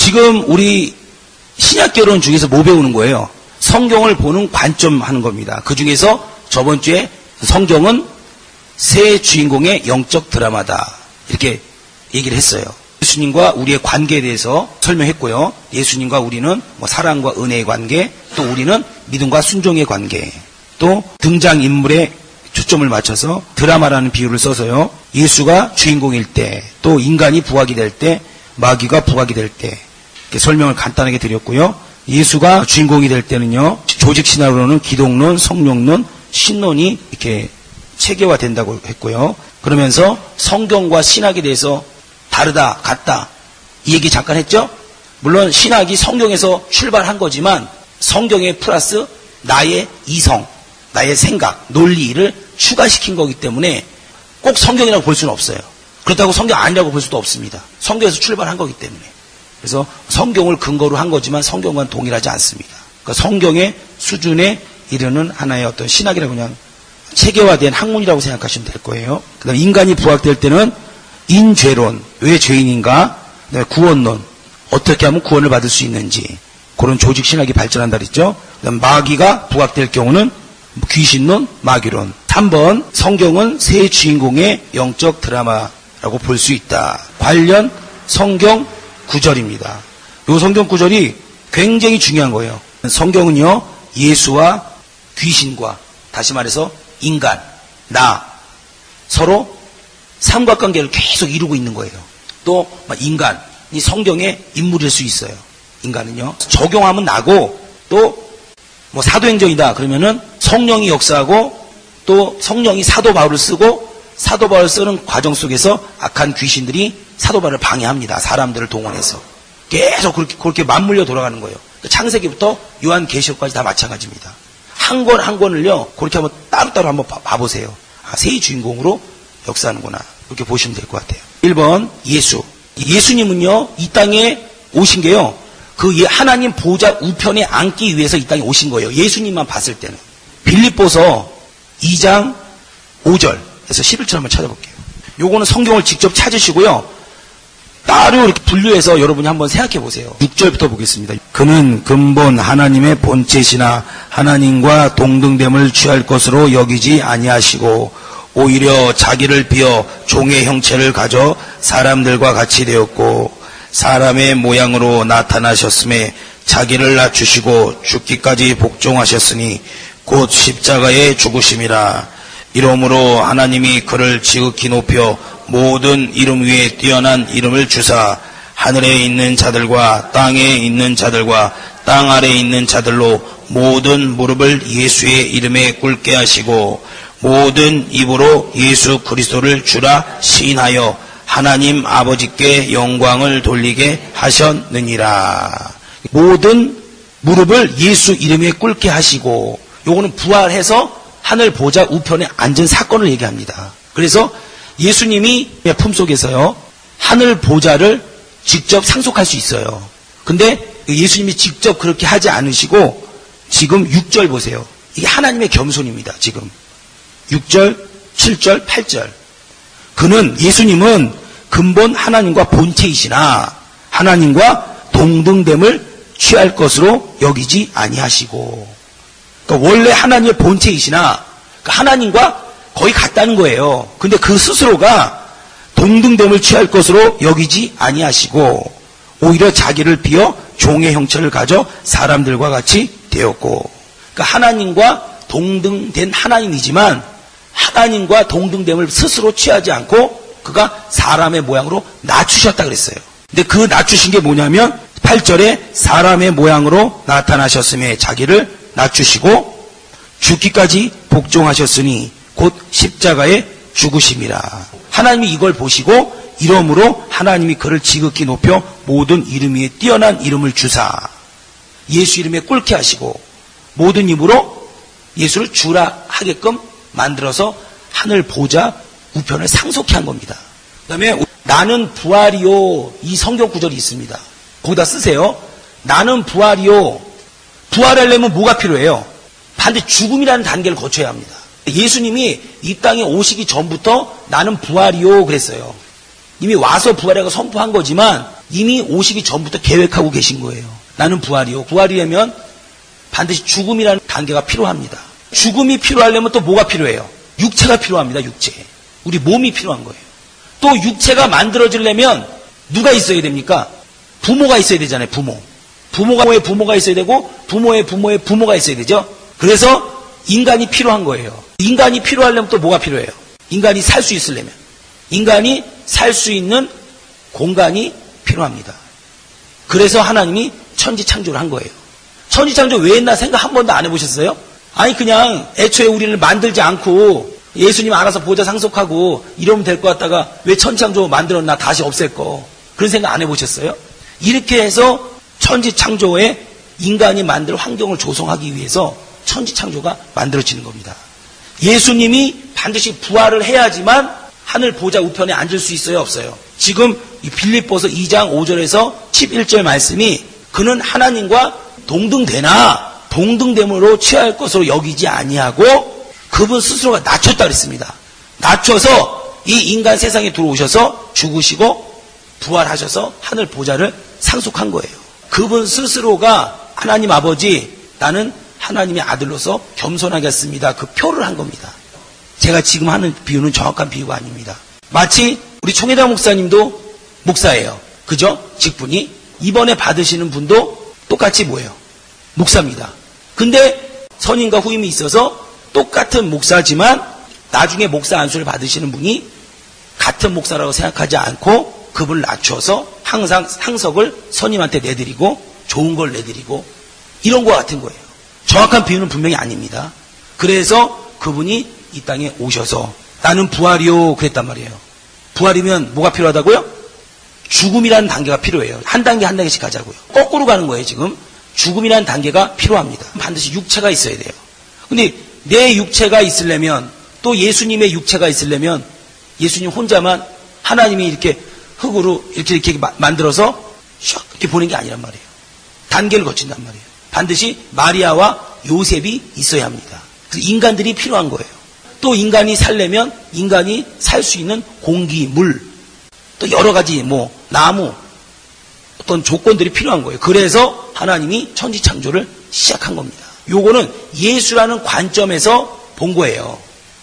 지금 우리 신약개론 중에서 뭐 배우는 거예요? 성경을 보는 관점 하는 겁니다. 그 중에서 저번 주에 성경은 새 주인공의 영적 드라마다 이렇게 얘기를 했어요. 예수님과 우리의 관계에 대해서 설명했고요. 예수님과 우리는 사랑과 은혜의 관계, 또 우리는 믿음과 순종의 관계, 또 등장인물에 초점을 맞춰서 드라마라는 비유를 써서요. 예수가 주인공일 때, 또 인간이 부각이 될 때, 마귀가 부각이 될 때 이렇게 설명을 간단하게 드렸고요. 예수가 주인공이 될 때는요. 조직신학으로는 기독론, 성령론, 신론이 이렇게 체계화된다고 했고요. 그러면서 성경과 신학에 대해서 다르다, 같다 이 얘기 잠깐 했죠? 물론 신학이 성경에서 출발한 거지만 성경에 플러스 나의 이성, 나의 생각, 논리를 추가시킨 거기 때문에 꼭 성경이라고 볼 수는 없어요. 그렇다고 성경 아니라고 볼 수도 없습니다. 성경에서 출발한 거기 때문에. 그래서 성경을 근거로 한 거지만 성경과는 동일하지 않습니다. 그러니까 성경의 수준에 이르는 하나의 어떤 신학이라고 그냥 체계화된 학문이라고 생각하시면 될 거예요. 그 다음에 인간이 부각될 때는 인죄론, 왜 죄인인가? 그다음에 구원론, 어떻게 하면 구원을 받을 수 있는지, 그런 조직 신학이 발전한다 그랬죠. 그다음 마귀가 부각될 경우는 귀신론, 마귀론. 3번, 성경은 새 주인공의 영적 드라마라고 볼 수 있다. 관련 성경 구절입니다. 이 성경 구절이 굉장히 중요한 거예요. 성경은요, 예수와 귀신과, 다시 말해서 인간, 나, 서로 삼각관계를 계속 이루고 있는 거예요. 또 인간이 성경의 인물일 수 있어요. 인간은요. 적용하면 나고, 또 사도행전이다 그러면은 성령이 역사하고, 또 성령이 사도 바울을 쓰고, 사도 바울을 쓰는 과정 속에서 악한 귀신들이 사도 바울을 방해합니다. 사람들을 동원해서. 계속 그렇게 맞물려 돌아가는 거예요. 창세기부터 요한계시록까지 다 마찬가지입니다. 한 권 한 권을요, 그렇게 한번 따로따로 한번 봐보세요. 새 주인공으로 역사하는구나. 이렇게 보시면 될 것 같아요. 1번, 예수. 예수님은요, 이 땅에 오신 게요, 하나님 보좌 우편에 앉기 위해서 이 땅에 오신 거예요. 예수님만 봤을 때는. 빌립보서 2장 5절에서 11절 한번 찾아볼게요. 요거는 성경을 직접 찾으시고요. 따로 이렇게 분류해서 여러분이 한번 생각해 보세요. 6절부터 보겠습니다. 그는 근본 하나님의 본체시나 하나님과 동등됨을 취할 것으로 여기지 아니하시고 오히려 자기를 비어 종의 형체를 가져 사람들과 같이 되었고 사람의 모양으로 나타나셨음에 자기를 낮추시고 죽기까지 복종하셨으니 곧 십자가에 죽으심이라. 이러므로 하나님이 그를 지극히 높여 모든 이름 위에 뛰어난 이름을 주사 하늘에 있는 자들과 땅에 있는 자들과 땅 아래에 있는 자들로 모든 무릎을 예수의 이름에 꿇게 하시고 모든 입으로 예수 그리스도를 주라 시인하여 하나님 아버지께 영광을 돌리게 하셨느니라. 모든 무릎을 예수 이름에 꿇게 하시고, 요거는 부활해서 하늘 보좌 우편에 앉은 사건을 얘기합니다. 그래서 예수님이 품속에서요, 하늘 보좌를 직접 상속할 수 있어요. 근데 예수님이 직접 그렇게 하지 않으시고 지금 6절 보세요. 이게 하나님의 겸손입니다. 지금 6절, 7절, 8절. 예수님은 근본 하나님과 본체이시나 하나님과 동등됨을 취할 것으로 여기지 아니하시고, 그러니까 원래 하나님의 본체이시나 하나님과 거의 같다는 거예요. 근데 그 스스로가 동등됨을 취할 것으로 여기지 아니하시고 오히려 자기를 비어 종의 형체를 가져 사람들과 같이 되었고, 그러니까 하나님과 동등된 하나님이지만 하나님과 동등됨을 스스로 취하지 않고 그가 사람의 모양으로 낮추셨다 그랬어요. 근데 그 낮추신 게 뭐냐면 8절에 사람의 모양으로 나타나셨음에 자기를 낮추시고 죽기까지 복종하셨으니 곧 십자가에 죽으심이라. 하나님이 이걸 보시고 이러므로 하나님이 그를 지극히 높여 모든 이름 위에 뛰어난 이름을 주사 예수 이름에 꿇게 하시고 모든 입으로 예수를 주라 하게끔 만들어서 하늘 보좌 우편을 상속케 한 겁니다. 그 다음에 나는 부활이요, 이 성경 구절이 있습니다. 거기다 쓰세요. 나는 부활이요. 부활하려면 뭐가 필요해요? 반드시 죽음이라는 단계를 거쳐야 합니다. 예수님이 이 땅에 오시기 전부터 나는 부활이요 그랬어요. 이미 와서 부활이라고 선포한 거지만 이미 오시기 전부터 계획하고 계신 거예요. 나는 부활이요. 부활이라면 반드시 죽음이라는 단계가 필요합니다. 죽음이 필요하려면 또 뭐가 필요해요? 육체가 필요합니다. 육체. 우리 몸이 필요한 거예요. 또 육체가 만들어지려면 누가 있어야 됩니까? 부모가 있어야 되잖아요. 부모가 있어야 되고 부모의 부모가 있어야 되죠. 그래서 인간이 필요한 거예요. 인간이 필요하려면 또 뭐가 필요해요? 인간이 살 수 있으려면 인간이 살 수 있는 공간이 필요합니다. 그래서 하나님이 천지창조를 한 거예요. 천지창조 왜 했나 생각 한 번도 안 해보셨어요? 아니 그냥 애초에 우리를 만들지 않고 예수님 알아서 보좌 상속하고 이러면 될 것 같다가 왜 천지창조 만들었나 다시 없앨 거 그런 생각 안 해보셨어요? 이렇게 해서 천지창조에 인간이 만들 환경을 조성하기 위해서 천지창조가 만들어지는 겁니다. 예수님이 반드시 부활을 해야지만 하늘 보좌 우편에 앉을 수 있어요, 없어요? 지금 이 빌립보서 2장 5절에서 11절 말씀이 그는 하나님과 동등되나 동등됨으로 취할 것으로 여기지 아니하고 그분 스스로가 낮췄다 그랬습니다. 낮춰서 이 인간 세상에 들어오셔서 죽으시고 부활하셔서 하늘 보좌를 상속한 거예요. 그분 스스로가 하나님 아버지 나는 하나님의 아들로서 겸손하겠습니다. 그 표를 한 겁니다. 제가 지금 하는 비유는 정확한 비유가 아닙니다. 마치 우리 총회장 목사님도 목사예요. 그죠? 직분이. 이번에 받으시는 분도 똑같이 뭐예요? 목사입니다. 근데 선임과 후임이 있어서 똑같은 목사지만 나중에 목사 안수를 받으시는 분이 같은 목사라고 생각하지 않고 그분을 낮춰서 항상 상석을 선임한테 내드리고 좋은 걸 내드리고 이런 것 같은 거예요. 정확한 비유는 분명히 아닙니다. 그래서 그분이 이 땅에 오셔서 나는 부활이요 그랬단 말이에요. 부활이면 뭐가 필요하다고요? 죽음이라는 단계가 필요해요. 한 단계 한 단계씩 가자고요. 거꾸로 가는 거예요. 지금 죽음이라는 단계가 필요합니다. 반드시 육체가 있어야 돼요. 근데 내 육체가 있으려면 또 예수님의 육체가 있으려면 예수님 혼자만 하나님이 이렇게 흙으로 이렇게 만들어서 샥 이렇게 보낸 게 아니란 말이에요. 단계를 거친단 말이에요. 반드시 마리아와 요셉이 있어야 합니다. 그래서 인간들이 필요한 거예요. 또 인간이 살려면 인간이 살 수 있는 공기, 물, 또 여러 가지 나무 어떤 조건들이 필요한 거예요. 그래서 하나님이 천지창조를 시작한 겁니다. 요거는 예수라는 관점에서 본 거예요.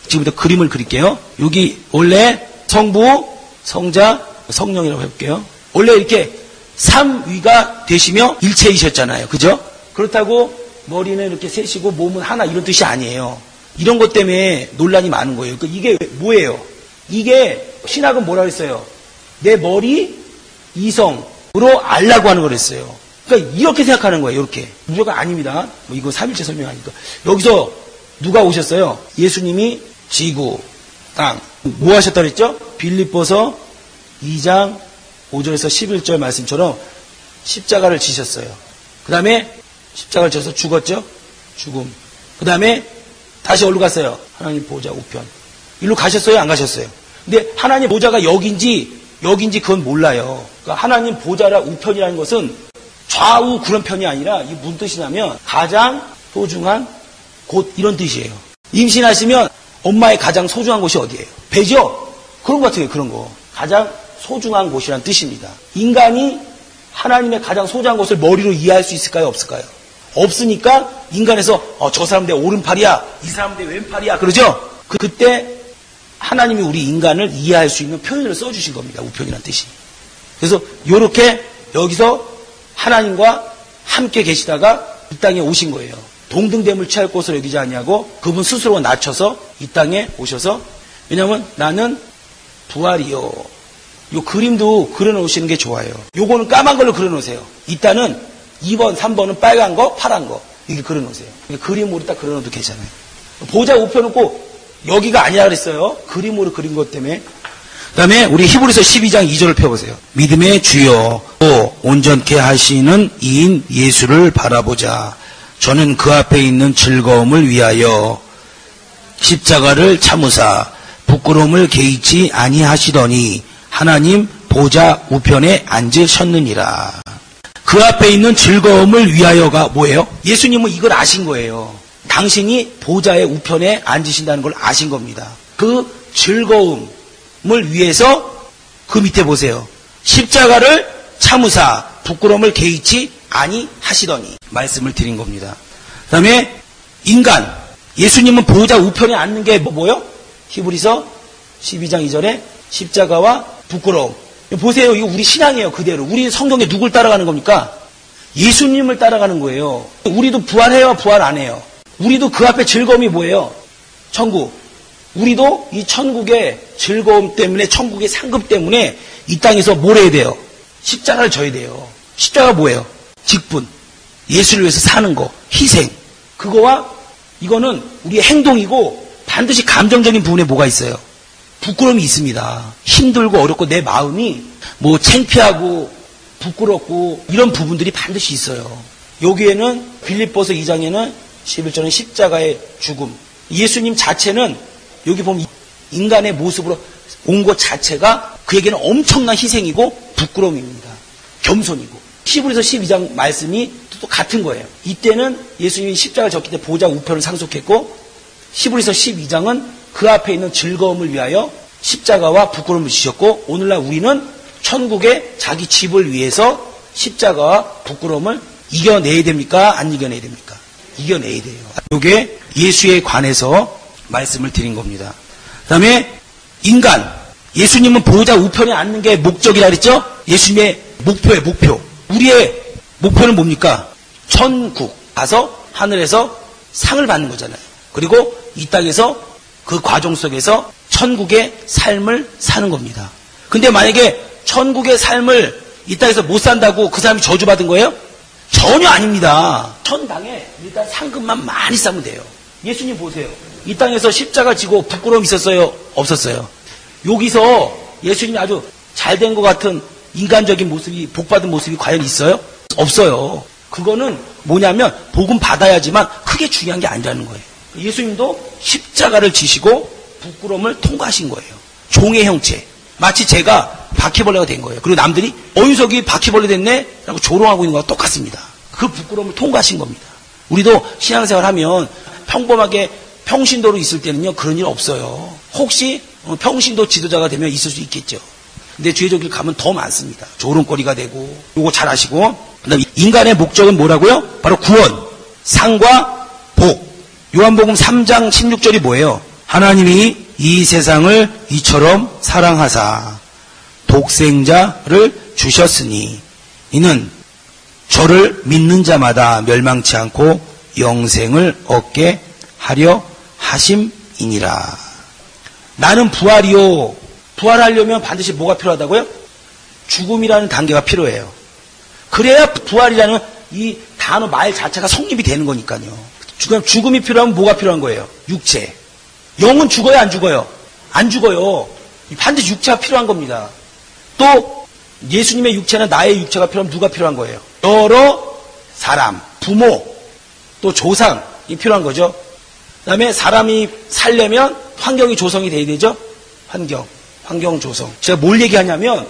지금부터 그림을 그릴게요. 여기 원래 성부, 성자, 성령이라고 해볼게요. 원래 이렇게 삼위가 되시며 일체이셨잖아요. 그죠? 그렇다고 머리는 이렇게 셋이고 몸은 하나 이런 뜻이 아니에요. 이런 것 때문에 논란이 많은 거예요. 그러니까 이게 뭐예요? 이게 신학은 뭐라 그랬어요? 내 머리 이성으로 알라고 하는 거랬어요. 그러니까 이렇게 생각하는 거예요. 이렇게. 무조건 아닙니다. 이거 3일째 설명하니까. 여기서 누가 오셨어요? 예수님이 지구, 땅. 뭐 하셨다 그랬죠? 빌립보서 2장 5절에서 11절 말씀처럼 십자가를 지셨어요. 그 다음에 십자가를 져서 죽었죠? 죽음. 그 다음에 다시 어디로 갔어요? 하나님 보좌 우편. 일로 가셨어요? 안 가셨어요? 근데 하나님 보좌가 여긴지 그건 몰라요. 그러니까 하나님 보좌라 우편이라는 것은 좌우 그런 편이 아니라 이 무슨 뜻이냐면 가장 소중한 곳 이런 뜻이에요. 임신하시면 엄마의 가장 소중한 곳이 어디예요? 배죠? 그런 것 같아요. 그런 거. 가장 소중한 곳이란 뜻입니다. 인간이 하나님의 가장 소중한 곳을 머리로 이해할 수 있을까요? 없을까요? 없으니까 인간에서 저 사람 내 오른팔이야, 이 사람 내 왼팔이야 그러죠? 그때 하나님이 우리 인간을 이해할 수 있는 표현을 써주신 겁니다. 우편이라는 뜻이. 그래서 이렇게 여기서 하나님과 함께 계시다가 이 땅에 오신 거예요. 동등됨을 취할 곳을 여기지 아니하고 그분 스스로가 낮춰서 이 땅에 오셔서 왜냐하면 나는 부활이요. 요 그림도 그려놓으시는 게 좋아요. 요거는 까만 걸로 그려놓으세요. 이따는 2번, 3번은 빨간 거, 파란 거 이렇게 그려놓으세요. 그림으로 딱 그려놓어도 괜찮아요. 보좌 우편은 꼭 여기가 아니라 그랬어요. 그림으로 그린 것 때문에. 그 다음에 우리 히브리서 12장 2절을 펴보세요. 믿음의 주여 또 온전케 하시는 이인 예수를 바라보자. 저는 그 앞에 있는 즐거움을 위하여 십자가를 참으사 부끄러움을 개의치 아니하시더니 하나님 보좌 우편에 앉으셨느니라. 그 앞에 있는 즐거움을 위하여가 뭐예요? 예수님은 이걸 아신 거예요. 당신이 보좌의 우편에 앉으신다는 걸 아신 겁니다. 그 즐거움을 위해서 그 밑에 보세요. 십자가를 참으사 부끄러움을 개의치 아니하시더니 말씀을 드린 겁니다. 그 다음에 인간, 예수님은 보호자 우편에 앉는 게 뭐요? 히브리서 12장 2절에 십자가와 부끄러움. 보세요. 이거 우리 신앙이에요. 그대로. 우리 성경에 누굴 따라가는 겁니까? 예수님을 따라가는 거예요. 우리도 부활해요? 부활 안 해요? 우리도 그 앞에 즐거움이 뭐예요? 천국. 우리도 이 천국의 즐거움 때문에, 천국의 상급 때문에 이 땅에서 뭘 해야 돼요? 십자가를 져야 돼요. 십자가 뭐예요? 직분. 예수를 위해서 사는 거. 희생. 그거와 이거는 우리의 행동이고 반드시 감정적인 부분에 뭐가 있어요? 부끄러움이 있습니다. 힘들고 어렵고 내 마음이 뭐 창피하고 부끄럽고 이런 부분들이 반드시 있어요. 여기에는 빌립보서 2장에는 11절은 십자가의 죽음. 예수님 자체는 여기 보면 인간의 모습으로 온 것 자체가 그에게는 엄청난 희생이고 부끄러움입니다. 겸손이고. 히브리서 12장 말씀이 또 같은 거예요. 이때는 예수님이 십자가를 졌기 때문에 보호자 우편을 상속했고 히브리서 12장은 그 앞에 있는 즐거움을 위하여 십자가와 부끄러움을 지셨고 오늘날 우리는 천국의 자기 집을 위해서 십자가와 부끄러움을 이겨내야 됩니까? 안 이겨내야 됩니까? 이겨내야 돼요. 이게 예수에 관해서 말씀을 드린 겁니다. 그 다음에 인간, 예수님은 보호자 우편에 앉는 게 목적이라 그랬죠? 예수님의 목표예요. 목표. 우리의 목표는 뭡니까? 천국 가서 하늘에서 상을 받는 거잖아요. 그리고 이 땅에서 그 과정 속에서 천국의 삶을 사는 겁니다. 근데 만약에 천국의 삶을 이 땅에서 못 산다고 그 사람이 저주받은 거예요? 전혀 아닙니다. 천당에 일단 상급만 많이 쌓으면 돼요. 예수님 보세요. 이 땅에서 십자가 지고 부끄러움 있었어요? 없었어요? 여기서 예수님이 아주 잘된 것 같은 인간적인 모습이, 복받은 모습이 과연 있어요? 없어요. 그거는 뭐냐면 복음 받아야지만 크게 중요한 게 아니라는 거예요. 예수님도 십자가를 지시고 부끄러움을 통과하신 거예요. 종의 형체. 마치 제가 바퀴벌레가 된 거예요. 그리고 남들이 어윤석이 바퀴벌레 됐네? 라고 조롱하고 있는 거와 똑같습니다. 그 부끄러움을 통과하신 겁니다. 우리도 신앙생활 하면 평범하게 평신도로 있을 때는요, 그런 일 없어요. 혹시 평신도 지도자가 되면 있을 수 있겠죠. 근데 주의적 길 가면 더 많습니다. 조롱거리가 되고, 요거 잘 아시고. 그다음 인간의 목적은 뭐라고요? 바로 구원, 상과 복. 요한복음 3장 16절이 뭐예요? 하나님이 이 세상을 이처럼 사랑하사 독생자를 주셨으니 이는 저를 믿는 자마다 멸망치 않고 영생을 얻게 하려 하심이니라. 나는 부활이요. 부활하려면 반드시 뭐가 필요하다고요? 죽음이라는 단계가 필요해요. 그래야 부활이라는 이 단어 말 자체가 성립이 되는 거니까요. 죽음이 필요하면 뭐가 필요한 거예요? 육체. 영은 죽어요, 안 죽어요? 안 죽어요. 반드시 육체가 필요한 겁니다. 또 예수님의 육체나 나의 육체가 필요하면 누가 필요한 거예요? 여러 사람, 부모, 또 조상이 필요한 거죠. 그 다음에 사람이 살려면 환경이 조성이 돼야 되죠? 환경 조성. 제가 뭘 얘기하냐면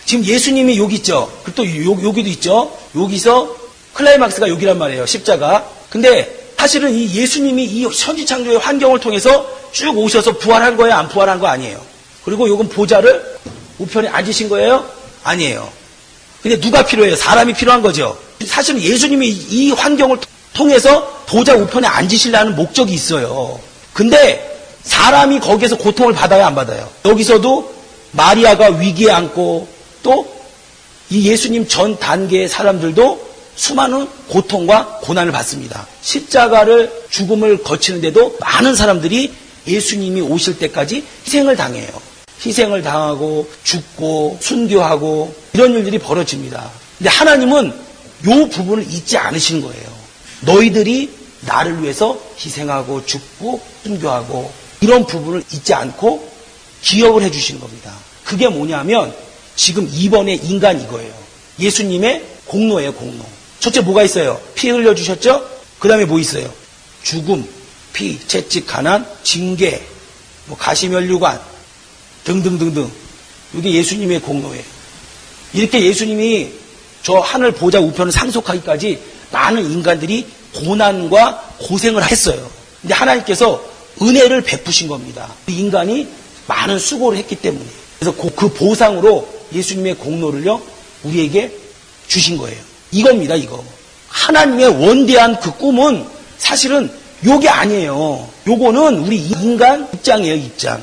지금 예수님이 여기 있죠. 그리고 또 여기도 있죠. 여기서 클라이막스가 여기란 말이에요. 십자가. 근데 사실은 이 예수님이 이 천지창조의 환경을 통해서 쭉 오셔서 부활한 거예요? 안 부활한 거 아니에요. 그리고 요건 보좌를 우편에 앉으신 거예요? 아니에요. 근데 누가 필요해요? 사람이 필요한 거죠. 사실은 예수님이 이 환경을 통해서 보좌 우편에 앉으시려는 목적이 있어요. 근데 사람이 거기에서 고통을 받아요? 안 받아요? 여기서도 마리아가 위기에 앉고 또 이 예수님 전 단계의 사람들도 수많은 고통과 고난을 받습니다. 십자가를 죽음을 거치는데도 많은 사람들이 예수님이 오실 때까지 희생을 당해요. 희생을 당하고 죽고 순교하고 이런 일들이 벌어집니다. 근데 하나님은 이 부분을 잊지 않으시는 거예요. 너희들이 나를 위해서 희생하고 죽고 순교하고 이런 부분을 잊지 않고 기억을 해주시는 겁니다. 그게 뭐냐면 지금 이번에 인간 이거예요. 예수님의 공로예요. 공로. 첫째 뭐가 있어요? 피 흘려주셨죠? 그 다음에 뭐 있어요? 죽음, 피, 채찍, 가난, 징계, 가시면류관 등등등등. 이게 예수님의 공로예요. 이렇게 예수님이 저 하늘 보좌 우편을 상속하기까지 많은 인간들이 고난과 고생을 했어요. 근데 하나님께서 은혜를 베푸신 겁니다. 인간이 많은 수고를 했기 때문에. 그래서 그 보상으로 예수님의 공로를요 우리에게 주신 거예요. 이겁니다, 이거. 하나님의 원대한 그 꿈은 사실은 요게 아니에요. 요거는 우리 인간 입장이에요, 입장.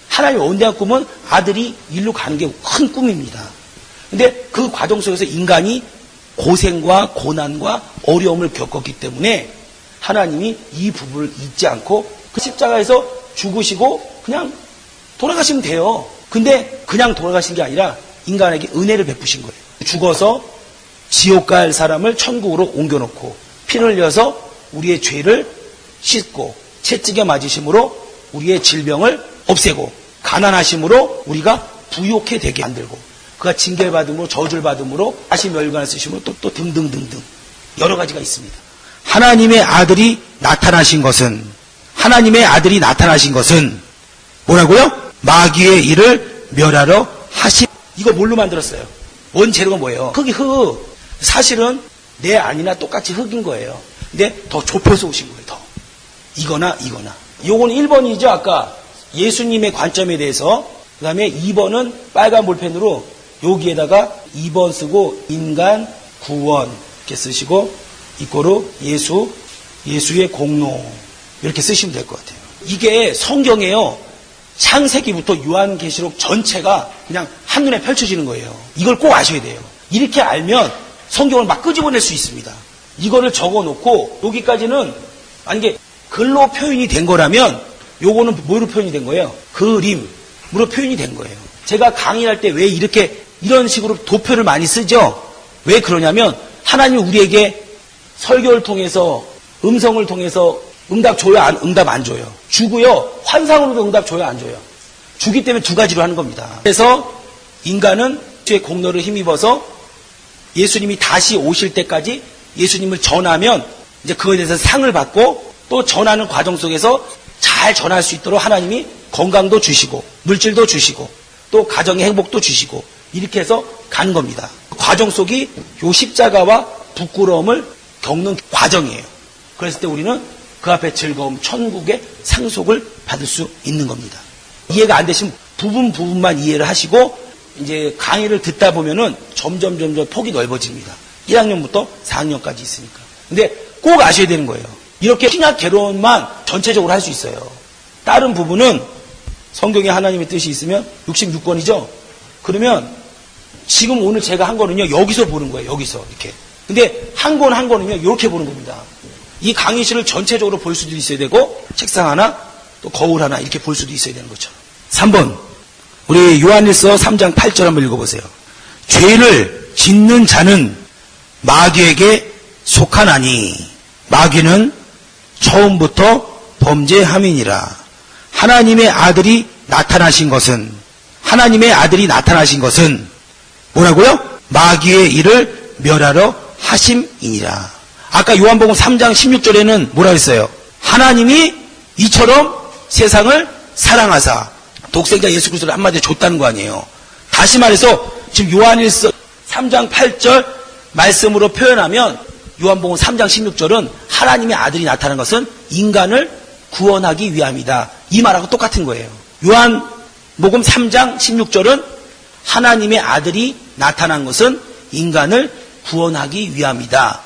하나님의 원대한 꿈은 아들이 일로 가는 게 큰 꿈입니다. 근데 그 과정 속에서 인간이 고생과 고난과 어려움을 겪었기 때문에 하나님이 이 부분을 잊지 않고 그 십자가에서 죽으시고 그냥 돌아가시면 돼요. 근데 그냥 돌아가신 게 아니라 인간에게 은혜를 베푸신 거예요. 죽어서 지옥 갈 사람을 천국으로 옮겨놓고 피를 흘려서 우리의 죄를 씻고 채찍에 맞으심으로 우리의 질병을 없애고 가난하심으로 우리가 부욕해 되게 만들고 그가 징계를 받음으로 저주를 받음으로 다시 멸관을 쓰심으로 또 등등등등 여러 가지가 있습니다. 하나님의 아들이 나타나신 것은 뭐라고요? 마귀의 일을 멸하러 하심. 이거 뭘로 만들었어요? 원재료가 뭐예요? 흙. 사실은 내 안이나 똑같이 흙인 거예요. 근데 더 좁혀서 오신 거예요. 더. 이거나. 요건 1번이죠. 아까 예수님의 관점에 대해서. 그 다음에 2번은 빨간 볼펜으로 여기에다가 2번 쓰고 인간 구원 이렇게 쓰시고 이꼬로 예수의 공로 이렇게 쓰시면 될 것 같아요. 이게 성경에요. 창세기부터 요한계시록 전체가 그냥 한눈에 펼쳐지는 거예요. 이걸 꼭 아셔야 돼요. 이렇게 알면 성경을 막 끄집어낼 수 있습니다. 이거를 적어놓고 여기까지는 만약에 글로 표현이 된 거라면 요거는 뭐로 표현이 된 거예요? 그림으로 표현이 된 거예요. 제가 강의할 때 왜 이런 식으로 도표를 많이 쓰죠? 왜 그러냐면 하나님이 우리에게 설교를 통해서 음성을 통해서 응답 줘요? 응답 안 줘요? 주고요. 환상으로도 응답 줘요? 안 줘요? 주기 때문에 두 가지로 하는 겁니다. 그래서 인간은 주의 공로를 힘입어서 예수님이 다시 오실 때까지 예수님을 전하면 이제 그거에 대해서 상을 받고 또 전하는 과정 속에서 잘 전할 수 있도록 하나님이 건강도 주시고 물질도 주시고 또 가정의 행복도 주시고 이렇게 해서 가는 겁니다. 과정 속이 요 십자가와 부끄러움을 겪는 과정이에요. 그랬을 때 우리는 그 앞에 즐거움, 천국의 상속을 받을 수 있는 겁니다. 이해가 안 되시면 부분만 이해를 하시고 이제 강의를 듣다 보면은 점점 폭이 넓어집니다. 1학년부터 4학년까지 있으니까. 근데 꼭 아셔야 되는 거예요. 이렇게 신약 개론만 전체적으로 할 수 있어요. 다른 부분은 성경에 하나님의 뜻이 있으면 66권이죠. 그러면 지금 오늘 제가 한 거는요. 여기서 보는 거예요. 여기서 이렇게. 근데 한 권은요. 이렇게 보는 겁니다. 이 강의실을 전체적으로 볼 수도 있어야 되고 책상 하나 또 거울 하나 이렇게 볼 수도 있어야 되는 거죠. 3번 우리 요한일서 3장 8절 한번 읽어보세요. 죄를 짓는 자는 마귀에게 속하나니 마귀는 처음부터 범죄함이니라. 하나님의 아들이 나타나신 것은 뭐라고요? 마귀의 일을 멸하러 하심이니라. 아까 요한복음 3장 16절에는 뭐라 했어요? 하나님이 이처럼 세상을 사랑하사 독생자 예수 그리스도를 한마디로 줬다는 거 아니에요. 다시 말해서 지금 요한일서 3장 8절 말씀으로 표현하면 요한복음 3장 16절은 하나님의 아들이 나타난 것은 인간을 구원하기 위함이다. 이 말하고 똑같은 거예요. 요한복음 3장 16절은 하나님의 아들이 나타난 것은 인간을 구원하기 위함이다.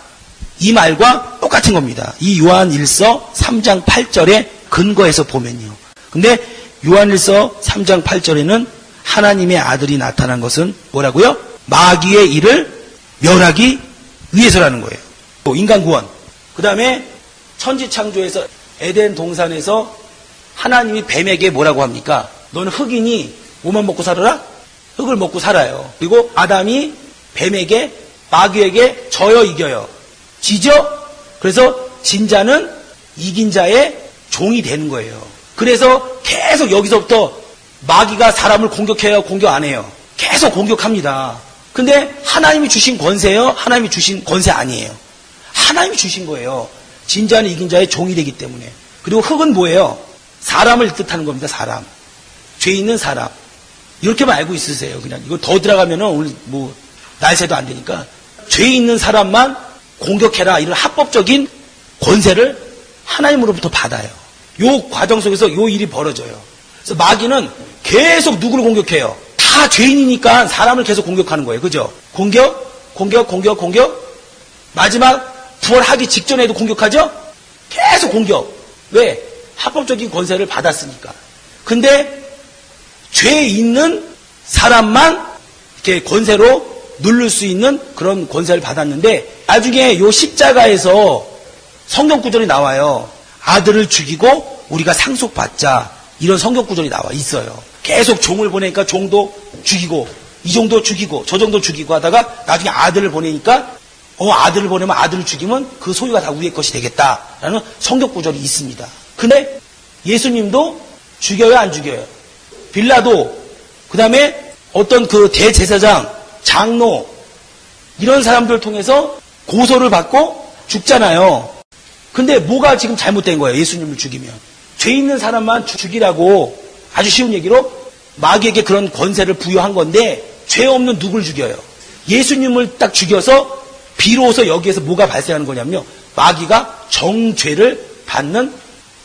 이 말과 똑같은 겁니다. 이 요한일서 3장 8절에 근거해서 보면요. 근데 요한일서 3장 8절에는 하나님의 아들이 나타난 것은 뭐라고요? 마귀의 일을 멸하기 위해서라는 거예요. 인간 구원. 그 다음에 천지창조에서 에덴 동산에서 하나님이 뱀에게 뭐라고 합니까? 너는 흙이니 뭐만 먹고 살아라? 흙을 먹고 살아요. 그리고 아담이 뱀에게 마귀에게 져요, 이겨요? 지죠? 그래서 진자는 이긴 자의 종이 되는 거예요. 그래서 계속 여기서부터 마귀가 사람을 공격해요? 공격 안 해요? 계속 공격합니다. 근데 하나님이 주신 권세예요? 하나님이 주신 권세 아니에요. 하나님이 주신 거예요. 진자는 이긴 자의 종이 되기 때문에. 그리고 흙은 뭐예요? 사람을 뜻하는 겁니다. 사람. 죄 있는 사람. 이렇게만 알고 있으세요. 그냥 이거 더 들어가면은 오늘 날새도 안 되니까 죄 있는 사람만 공격해라 이런 합법적인 권세를 하나님으로부터 받아요. 요 과정 속에서 요 일이 벌어져요. 그래서 마귀는 계속 누구를 공격해요? 다 다 죄인이니까 사람을 계속 공격하는 거예요. 그죠? 공격. 마지막 부활하기 직전에도 공격하죠? 계속 공격. 왜? 합법적인 권세를 받았으니까. 근데 죄 있는 사람만 이렇게 권세로 누를 수 있는 그런 권세를 받았는데 나중에 요 십자가에서 성경 구절이 나와요. 아들을 죽이고 우리가 상속받자. 이런 성경 구절이 나와 있어요. 계속 종을 보내니까 종도 죽이고 이 정도 죽이고 저 정도 죽이고 하다가 나중에 아들을 보내니까 아들을 보내면 아들을 죽이면 그 소유가 다 우리의 것이 되겠다라는 성경 구절이 있습니다. 근데 예수님도 죽여요, 안 죽여요? 빌라도, 그 다음에 어떤 그 대제사장, 장로, 이런 사람들을 통해서 고소를 받고 죽잖아요. 근데 뭐가 지금 잘못된 거예요, 예수님을 죽이면? 죄 있는 사람만 죽이라고 아주 쉬운 얘기로 마귀에게 그런 권세를 부여한 건데 죄 없는 누굴 죽여요? 예수님을 딱 죽여서 비로소 여기에서 뭐가 발생하는 거냐면요. 마귀가 정죄를 받는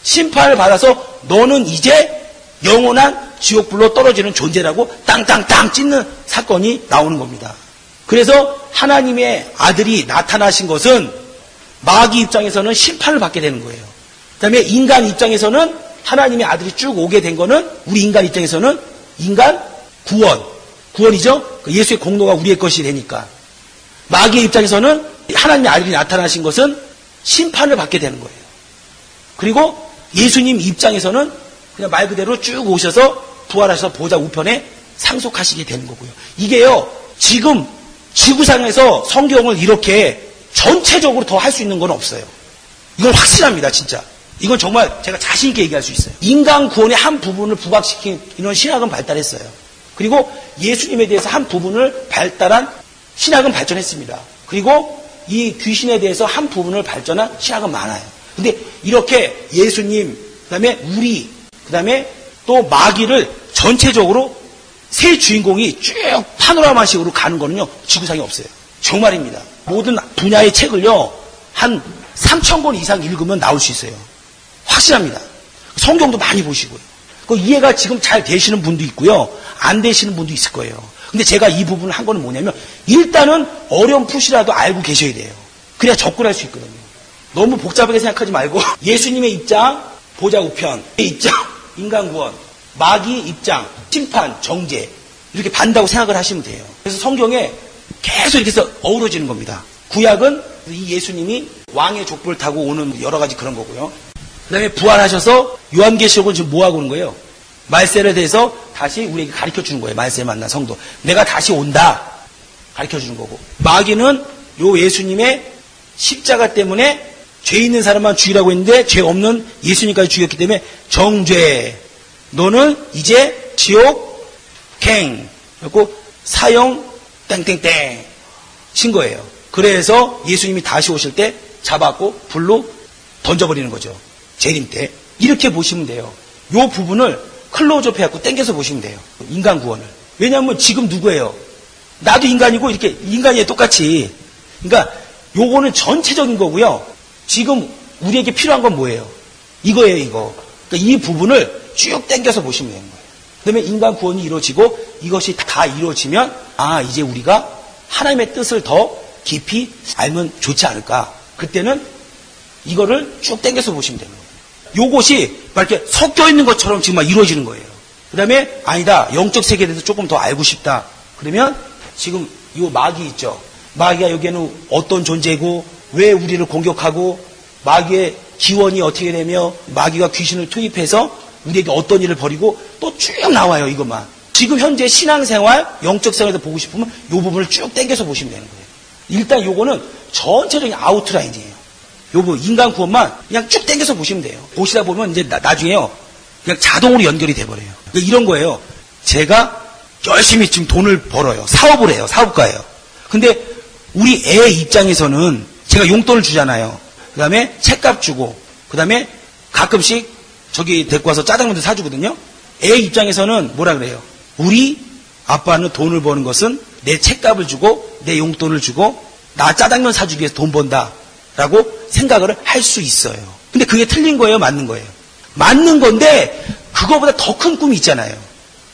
심판을 받아서 너는 이제 영원한 지옥불로 떨어지는 존재라고 땅땅땅 찢는 사건이 나오는 겁니다. 그래서 하나님의 아들이 나타나신 것은 마귀 입장에서는 심판을 받게 되는 거예요. 그 다음에 인간 입장에서는 하나님의 아들이 쭉 오게 된 거는 우리 인간 입장에서는 인간 구원이죠. 예수의 공로가 우리의 것이 되니까. 마귀의 입장에서는 하나님의 아들이 나타나신 것은 심판을 받게 되는 거예요. 그리고 예수님 입장에서는 그냥 말 그대로 쭉 오셔서 부활하셔서 보좌 우편에 상속하시게 되는 거고요. 이게요, 지금 지구상에서 성경을 이렇게 전체적으로 더 할 수 있는 건 없어요. 이건 확실합니다, 진짜. 이건 정말 제가 자신있게 얘기할 수 있어요. 인간 구원의 한 부분을 부각시킨 이런 신학은 발달했어요. 그리고 예수님에 대해서 한 부분을 발달한 신학은 발전했습니다. 그리고 이 귀신에 대해서 한 부분을 발전한 신학은 많아요. 근데 이렇게 예수님, 그 다음에 우리, 그 다음에 또 마귀를 전체적으로 세 주인공이 쭉 파노라마식으로 가는 거는요, 지구상에 없어요. 정말입니다. 모든 분야의 책을요, 한 3,000권 이상 읽으면 나올 수 있어요. 확실합니다. 성경도 많이 보시고요. 그 이해가 지금 잘 되시는 분도 있고요, 안 되시는 분도 있을 거예요. 근데 제가 이 부분을 한 거는 뭐냐면, 일단은 어렴풋이라도 알고 계셔야 돼요. 그래야 접근할 수 있거든요. 너무 복잡하게 생각하지 말고, 예수님의 입장, 보좌 우편, 입장, 인간 구원, 마귀 입장, 심판, 정죄, 이렇게 반다고 생각을 하시면 돼요. 그래서 성경에 계속 이렇게 해서 어우러지는 겁니다. 구약은 이 예수님이 왕의 족보를 타고 오는 여러 가지 그런 거고요. 그 다음에 부활하셔서 요한계시록은 지금 뭐 하고 오는 거예요? 말세에 대해서 다시 우리에게 가르쳐 주는 거예요. 말세에 만난 성도. 내가 다시 온다. 가르쳐 주는 거고. 마귀는 요 예수님의 십자가 때문에 죄 있는 사람만 죽이라고 했는데 죄 없는 예수님까지 죽였기 때문에 정죄. 너는 이제 지옥 갱. 그리고 사형 땡땡땡 친 거예요. 그래서 예수님이 다시 오실 때 잡았고 불로 던져버리는 거죠. 재림 때. 이렇게 보시면 돼요. 요 부분을 클로즈업 해갖고 땡겨서 보시면 돼요. 인간 구원을. 왜냐하면 지금 누구예요? 나도 인간이고 이렇게 인간이에요. 똑같이. 그러니까 요거는 전체적인 거고요. 지금 우리에게 필요한 건 뭐예요? 이거예요, 이거. 그러니까 이 부분을 쭉 땡겨서 보시면 되는 거예요. 그 다음에 인간 구원이 이루어지고 이것이 다 이루어지면 이제 우리가 하나님의 뜻을 더 깊이 알면 좋지 않을까. 그때는 이거를 쭉 땡겨서 보시면 되는 거예요. 요것이 막 이렇게 섞여 있는 것처럼 지금 막 이루어지는 거예요. 그 다음에 아니다. 영적 세계에 대해서 조금 더 알고 싶다. 그러면 지금 요 마귀 있죠. 마귀가 여기에는 어떤 존재고 왜 우리를 공격하고 마귀의 기원이 어떻게 되며 마귀가 귀신을 투입해서 우리에게 어떤 일을 벌이고 또 쭉 나와요. 이것만. 지금 현재 신앙생활, 영적 생활에서 보고 싶으면 요 부분을 쭉 땡겨서 보시면 되는 거예요. 일단 요거는 전체적인 아웃라인이에요. 요 부분 인간 구원만 그냥 쭉 땡겨서 보시면 돼요. 보시다 보면 이제 나중에요. 그냥 자동으로 연결이 돼버려요. 그러니까 이런 거예요. 제가 열심히 지금 돈을 벌어요. 사업을 해요. 사업가예요. 근데 우리 애 입장에서는 제가 용돈을 주잖아요. 그 다음에 책값 주고, 그 다음에 가끔씩 저기 데리고 와서 짜장면도 사주거든요. 애 입장에서는 뭐라 그래요? 우리 아빠는 돈을 버는 것은 내 책값을 주고 내 용돈을 주고 나 짜장면 사주기 위해서 돈 번다 라고 생각을 할 수 있어요. 근데 그게 틀린 거예요? 맞는 거예요? 맞는 건데 그거보다 더 큰 꿈이 있잖아요.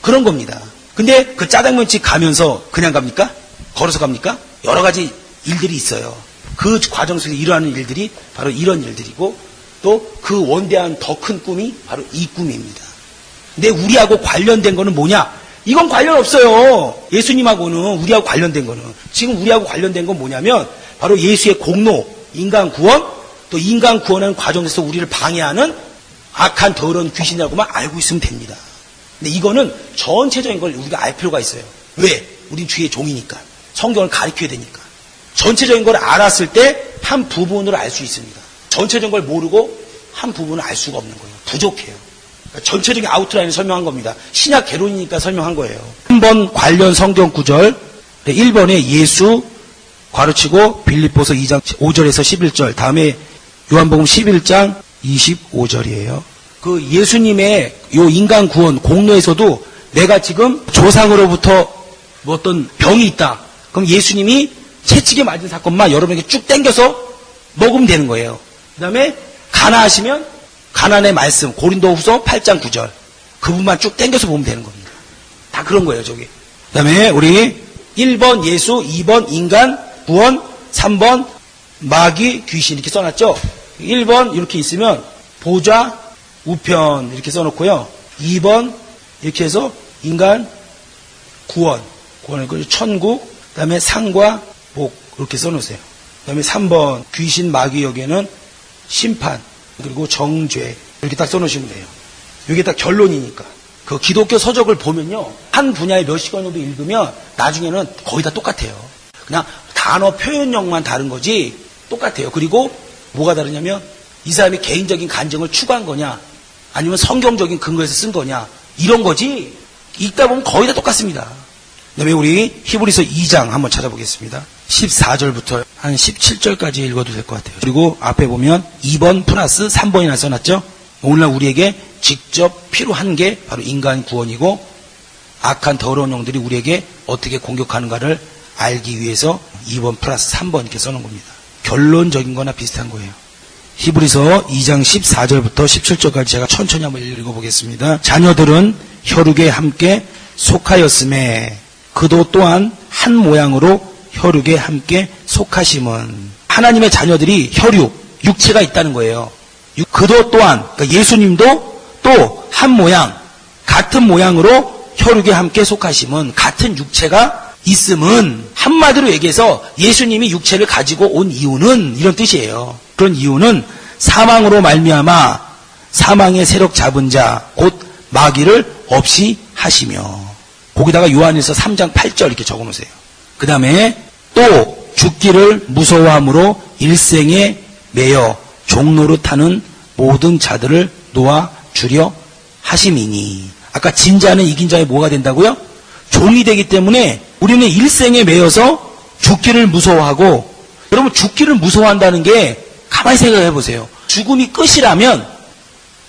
그런 겁니다. 근데 그 짜장면집 가면서 그냥 갑니까? 걸어서 갑니까? 여러 가지 일들이 있어요. 그 과정 속에서 일어나는 일들이 바로 이런 일들이고 또 그 원대한 더 큰 꿈이 바로 이 꿈입니다. 근데 우리하고 관련된 거는 뭐냐? 이건 관련 없어요. 예수님하고는 우리하고 관련된 거는. 지금 우리하고 관련된 건 뭐냐면 바로 예수의 공로, 인간 구원, 또 인간 구원하는 과정에서 우리를 방해하는 악한 더러운 귀신이라고만 알고 있으면 됩니다. 근데 이거는 전체적인 걸 우리가 알 필요가 있어요. 왜? 우린 주의 종이니까. 성경을 가르쳐야 되니까. 전체적인 걸 알았을 때 한 부분으로 알 수 있습니다. 전체적인 걸 모르고 한 부분을 알 수가 없는 거예요. 부족해요. 그러니까 전체적인 아웃라인을 설명한 겁니다. 신약 개론이니까 설명한 거예요. 3번 관련 성경 구절, 1번에 예수 괄호치고 빌립보서 2장 5절에서 11절, 다음에 요한복음 11장 25절이에요. 그 예수님의 요 인간 구원 공로에서도 내가 지금 조상으로부터 뭐 어떤 병이 있다. 그럼 예수님이 채찍에 맞은 사건만 여러분에게 쭉 당겨서 먹으면 되는 거예요. 그 다음에 가난하시면 가난의 말씀 고린도후서 8장 9절 그 부분만 쭉 당겨서 보면 되는 겁니다. 다 그런 거예요. 저기. 그 다음에 우리 1번 예수, 2번 인간 구원, 3번 마귀 귀신 이렇게 써놨죠. 1번 이렇게 있으면 보좌 우편 이렇게 써놓고요. 2번 이렇게 해서 인간 구원, 구원을 천국, 그 다음에 상과 복 이렇게 써놓으세요. 그 다음에 3번 귀신 마귀 여기에는 심판 그리고 정죄 이렇게 딱 써놓으시면 돼요. 이게 딱 결론이니까. 그 기독교 서적을 보면요. 한 분야에 몇 시간 정도 읽으면 나중에는 거의 다 똑같아요. 그냥 단어 표현력만 다른 거지 똑같아요. 그리고 뭐가 다르냐면 이 사람이 개인적인 간증을 추구한 거냐 아니면 성경적인 근거에서 쓴 거냐 이런 거지 읽다 보면 거의 다 똑같습니다. 그다음에 우리 히브리서 2장 한번 찾아보겠습니다. 14절부터 한 17절까지 읽어도 될 것 같아요. 그리고 앞에 보면 2번 플러스 3번이나 써놨죠. 오늘날 우리에게 직접 필요한 게 바로 인간 구원이고 악한 더러운 영들이 우리에게 어떻게 공격하는가를 알기 위해서 2번 플러스 3번 이렇게 써놓은 겁니다. 결론적인 거나 비슷한 거예요. 히브리서 2장 14절부터 17절까지 제가 천천히 한번 읽어보겠습니다. 자녀들은 혈육에 함께 속하였음에 그도 또한 한 모양으로 혈육에 함께 속하심은 하나님의 자녀들이 혈육, 육체가 있다는 거예요. 그도 또한 그러니까 예수님도 또 한 모양, 같은 모양으로 혈육에 함께 속하심은 같은 육체가 있음은 한마디로 얘기해서 예수님이 육체를 가지고 온 이유는 이런 뜻이에요. 그런 이유는 사망으로 말미암아 사망의 세력 잡은 자 곧 마귀를 없이 하시며 거기다가 요한일서 3장 8절 이렇게 적어놓으세요. 그 다음에 또 죽기를 무서워함으로 일생에 매여 종로로 타는 모든 자들을 놓아 주려 하심이니 아까 진 자는 이긴 자의 뭐가 된다고요? 종이 되기 때문에 우리는 일생에 매여서 죽기를 무서워하고 여러분 죽기를 무서워한다는 게 가만히 생각해 보세요. 죽음이 끝이라면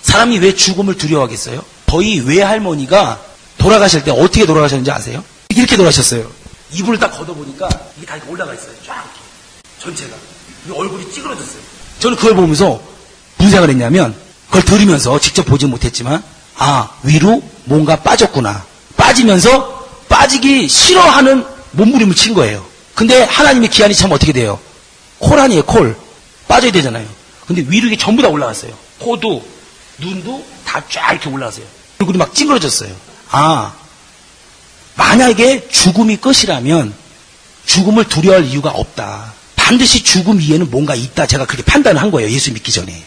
사람이 왜 죽음을 두려워하겠어요? 저희 외할머니가 돌아가실 때 어떻게 돌아가셨는지 아세요? 이렇게 돌아가셨어요. 이불을 딱 걷어보니까 이게 다 이렇게 올라가 있어요. 쫙 이렇게 전체가. 얼굴이 찌그러졌어요. 저는 그걸 보면서 무슨 생각을 했냐면 그걸 들으면서 직접 보지 못했지만 위로 뭔가 빠졌구나. 빠지면서 빠지기 싫어하는 몸부림을 친 거예요. 근데 하나님의 기한이 참 어떻게 돼요? 콜 아니에요, 콜. 빠져야 되잖아요. 근데 위로 이게 전부 다 올라갔어요. 코도, 눈도 다 쫙 이렇게 올라갔어요. 얼굴이 막 찡그러졌어요. 만약에 죽음이 끝이라면 죽음을 두려워할 이유가 없다. 반드시 죽음 위에는 뭔가 있다. 제가 그렇게 판단을 한 거예요. 예수 믿기 전에.